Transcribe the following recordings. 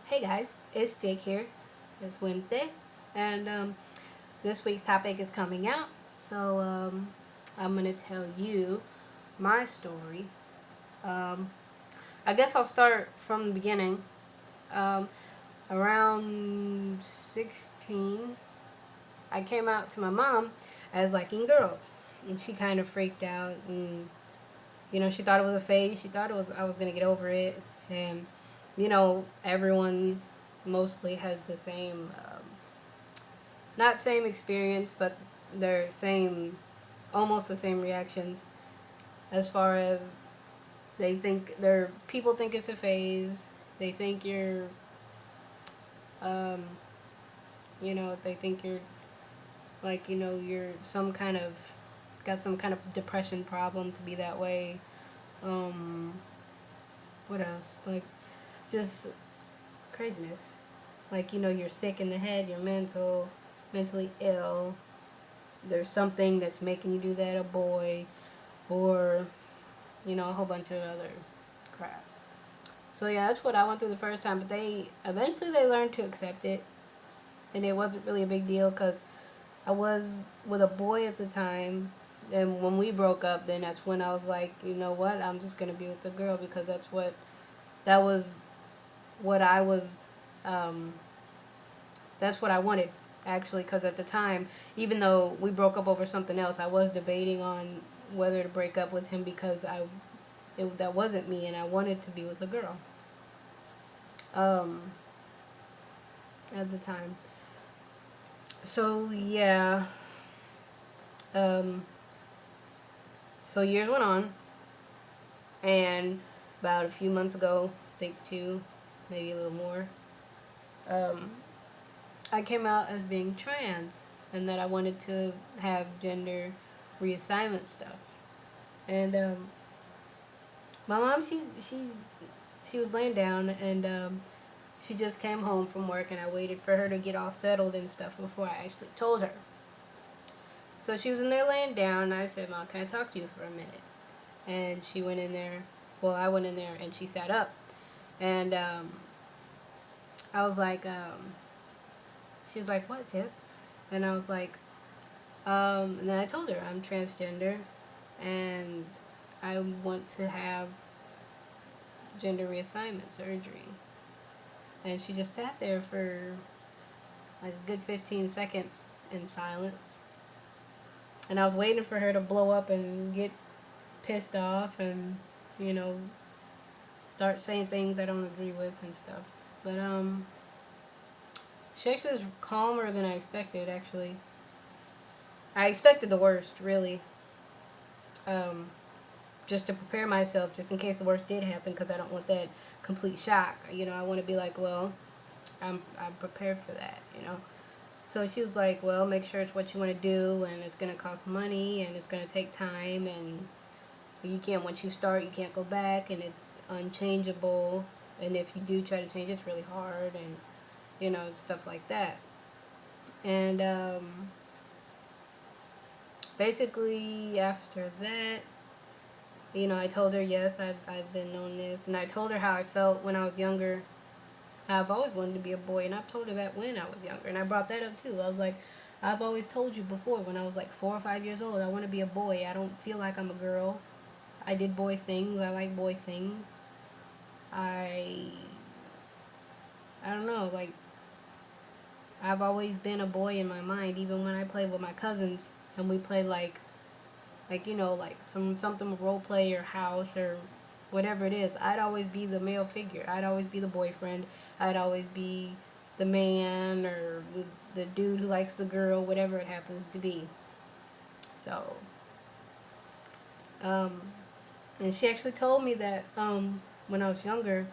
Hey guys, it's Jake here. It's Wednesday, and this week's topic is coming out. So I'm gonna tell you my story. Um, I guess I'll start from the beginning. Um, Around 16, I came out to my mom as liking girls, and she kind of freaked out. And she thought it was a phase. She thought it was I was gonna get over it, and everyone mostly has the same not same experience, but their same, almost the same reactions as far as their people think it's a phase. They think um, they think you're like, you're some kind of, got some kind of depression problem to be that way. Um, what else? Like, just craziness. Like, you're sick in the head, you're mentally ill. There's something that's making you do that, a boy, or a whole bunch of other crap. So yeah, that's what I went through the first time. But they learned to accept it, and it wasn't really a big deal because I was with a boy at the time. And when we broke up, then that's when I was like, you know what? I'm just gonna be with a girl because that was what I was. Um, that's what I wanted actually. Because at the time, even though we broke up over something else, I was debating on whether to break up with him because that wasn't me, and I wanted to be with a girl. Um, at the time. So yeah. Um, so years went on, and about a few months ago, I think two, maybe a little more, um, I came out as being trans, and that I wanted to have gender reassignment stuff. And my mom, she was laying down, and she just came home from work, and I waited for her to get all settled and stuff before I actually told her. So she was in there laying down, and I said, "Mom, can I talk to you for a minute?" And she went in there. Well, I went in there, and she sat up. And I was like, she was like, "What, Tiff?" And I was like, and then I told her I'm transgender, and I want to have gender reassignment surgery. And she just sat there for like a good 15 seconds in silence. And I was waiting for her to blow up and get pissed off and, you know, start saying things I don't agree with and stuff. But she actually was calmer than I expected. Actually, I expected the worst, really. Um, just to prepare myself, just in case the worst did happen, because I don't want that complete shock. I want to be like, well, I'm prepared for that. So she was like, well, make sure it's what you want to do, and it's gonna cost money, and it's gonna take time, and you can't, once you start, you can't go back, and it's unchangeable. And if you do try to change, it's really hard, and stuff like that. And basically, after that, I told her, yes, I've been on this, and I told her how I felt when I was younger. I've always wanted to be a boy, and I've told her that when I was younger, and I brought that up too. I was like, I've always told you before, when I was like 4 or 5 years old, I want to be a boy. I don't feel like I'm a girl. I did boy things. I like boy things. I I don't know, like, I've always been a boy in my mind, even when I played with my cousins and we played like something role play or house or whatever it is. I'd always be the male figure. I'd always be the boyfriend. I'd always be the man or the dude who likes the girl, whatever it happens to be. So, um, and she actually told me that when I was younger,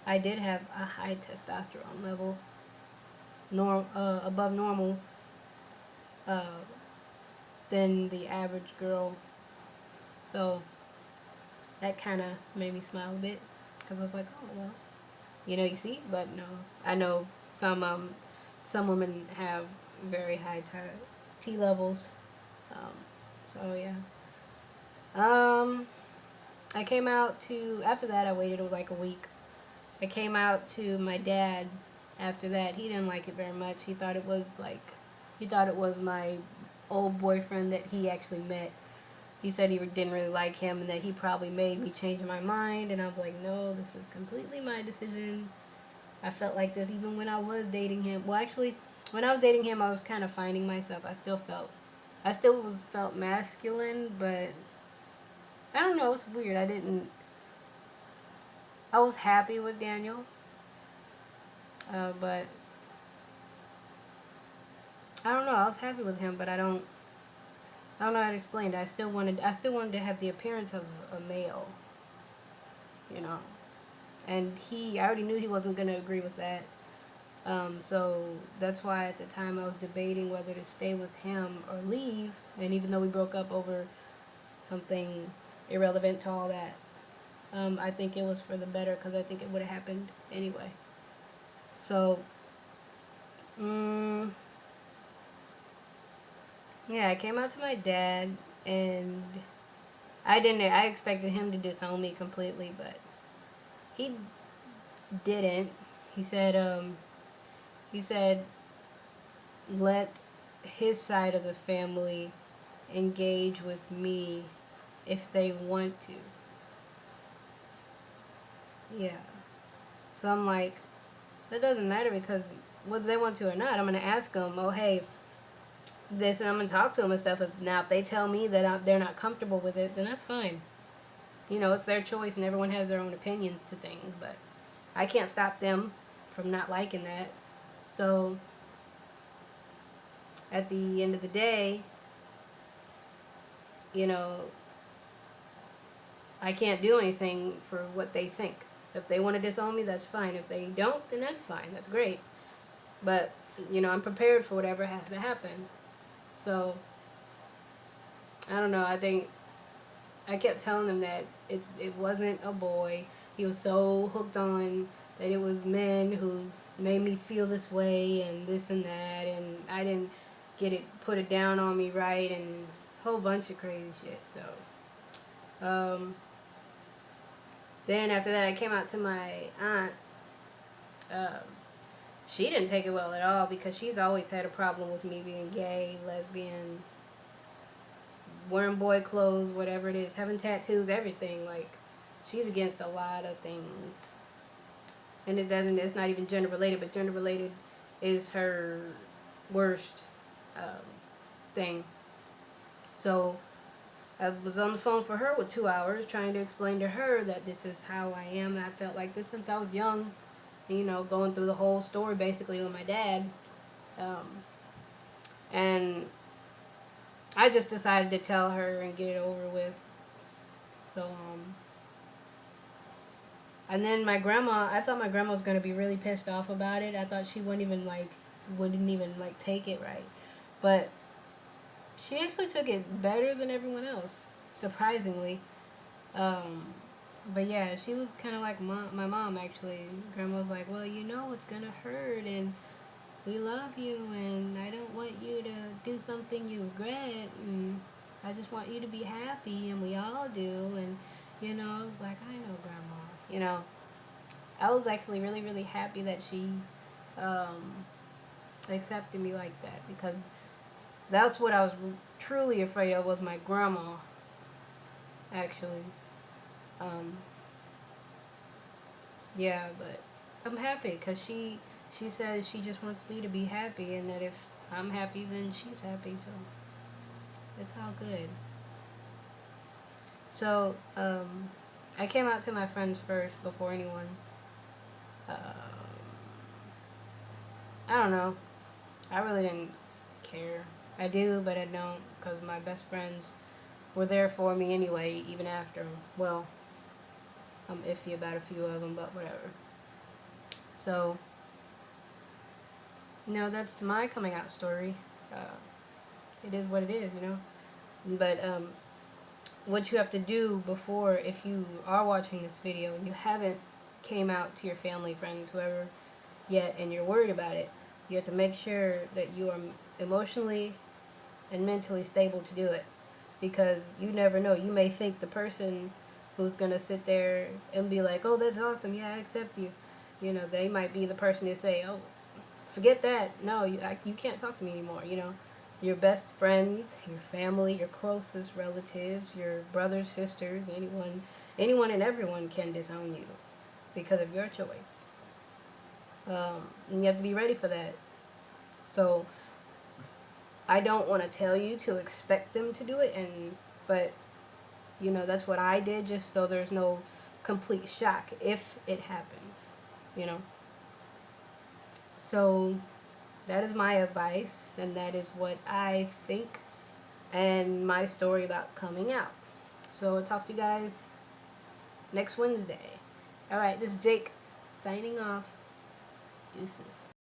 I did have a high testosterone level, above normal, uh, than the average girl. So that kind of made me smile a bit because I was like, oh well, you see. But no, I know some women have very high T levels. Um, so yeah. Um, I came out to after that. I waited like a week, I came out to my dad after that. He didn't like it very much. He thought it was my old boyfriend that he actually met. He said he didn't really like him and that he probably made me change my mind. And I was like, no, this is completely my decision. I felt like this even when I was dating him. Well, actually, when I was dating him, I was kind of finding myself. I still felt masculine, but I don't know. It's weird. I was happy with Daniel, but I don't know. I was happy with him, but I don't know how to explain it. I still wanted to have the appearance of a male, you know. And I already knew he wasn't gonna agree with that. So that's why at the time I was debating whether to stay with him or leave. And even though we broke up over something irrelevant to all that, I think it was for the better because I think it would have happened anyway. So, mm, yeah, I came out to my dad and I expected him to disown me completely, but he didn't. He said, he said, let his side of the family engage with me if they want to. Yeah. So I'm like, that doesn't matter because whether they want to or not, I'm going to ask them, oh, hey, this, and I'm going to talk to them and stuff. If they tell me that they're not comfortable with it, then that's fine. You know, it's their choice and everyone has their own opinions to things, but I can't stop them from not liking that. So at the end of the day, you know, I can't do anything for what they think. If they want to disown me, that's fine. If they don't, then that's fine. That's great. But, you know, I'm prepared for whatever has to happen. So, I don't know. I think I kept telling them that it wasn't a boy. He was so hooked on that it was men who made me feel this way and this and that, and I didn't put it down on me right, and a whole bunch of crazy shit. So, then after that, I came out to my aunt. Um, she didn't take it well at all because she's always had a problem with me being gay, lesbian, wearing boy clothes, whatever it is, having tattoos, everything. Like, she's against a lot of things. And it's not even gender related, but gender related is her worst thing. So I was on the phone for her with 2 hours trying to explain to her that this is how I am. I felt like this since I was young, you know, going through the whole story basically with my dad. And I just decided to tell her and get it over with. So, and then I thought my grandma was going to be really pissed off about it. I thought she wouldn't even take it right. But she actually took it better than everyone else, surprisingly. But yeah, she was kind of like my mom, actually. Grandma was like, well, you know it's going to hurt, and we love you, and I don't want you to do something you regret, and I just want you to be happy, and we all do. And, you know, I was like, I know, Grandma. You know, I was actually really, really happy that she accepted me like that, because that's what I was truly afraid of, was my grandma, actually. Yeah, but I'm happy because she says she just wants me to be happy, and that if I'm happy, then she's happy. So it's all good. So I came out to my friends first before anyone. Um, I don't know. I really didn't care. I do, but I don't, because my best friends were there for me anyway, even after. Well, I'm iffy about a few of them, but whatever. So, no, that's my coming out story. It is what it is, you know. But what you have to do before, if you are watching this video and you haven't came out to your family, friends, whoever yet, and you're worried about it, you have to make sure that you are emotionally and mentally stable to do it, because you never know. You may think the person who's gonna sit there and be like, oh, that's awesome, yeah, I accept you, You know, they might be the person to say, "Oh, forget that. No, you can't talk to me anymore." You know, your best friends, your family, your closest relatives, your brothers, sisters, anyone and everyone can disown you because of your choice. And you have to be ready for that. So I don't want to tell you to expect them to do it, but you know that's what I did, just so there's no complete shock if it happens. You know. So that is my advice, and that is what I think, and my story about coming out. So I'll talk to you guys next Wednesday. All right, this is Jake signing off. Deuces.